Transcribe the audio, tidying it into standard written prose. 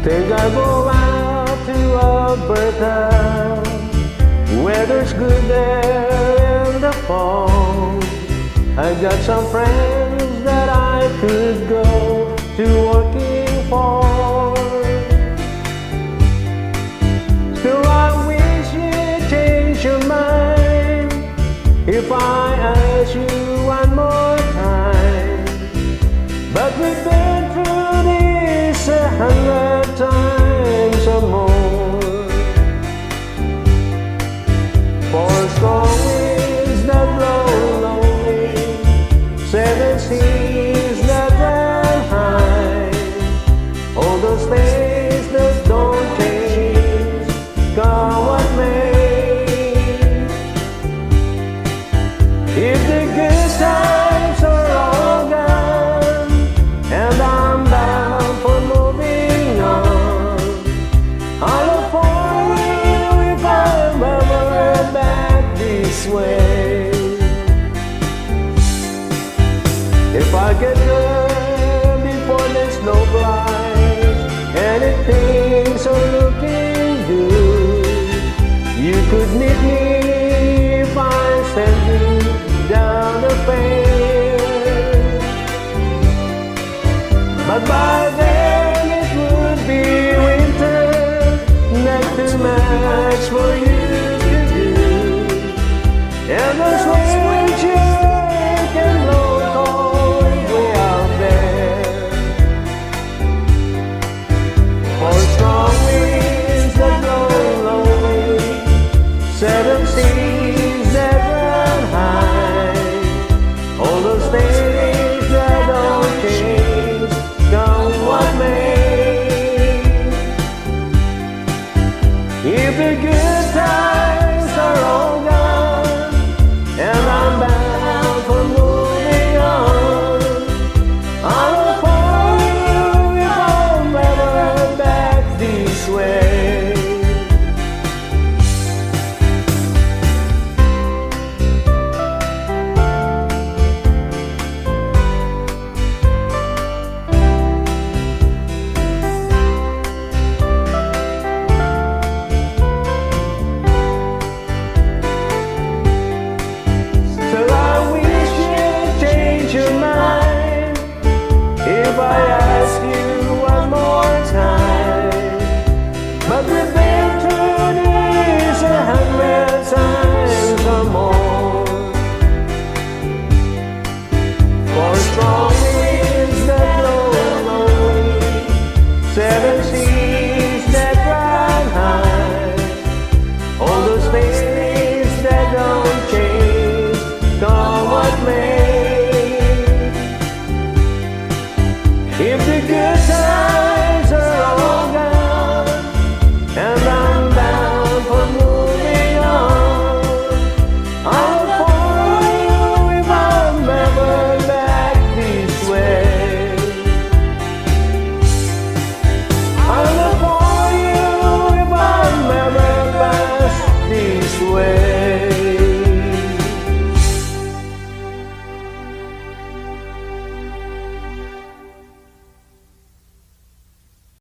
Think I go out to Alberta, weather's good there in the fall. I got some friends that I could go to working for. Still I wish you'd change your mind if I ask you one more time. But we've been through this 100 times or more. For strong winds that blow lonely, 7 seas that run high, all those things that don't change, come what may. If the good times are all gone and I'm bound for moving on, I'll look for you if I'm ever back this way. If I get there before the snow flies and if things are looking good, you could meet me if I send you down the fair. But by then it would be winter, not too much for you to do, and the swing chill can blow cold way out there. For strong winds that blow lonely, 7 seas that run high, all those things that don't change, come what may. If the good times are all gone and I'm bound for moving on, I'll look for you if I'm ever back this way. Still I wish you'd change your mind if I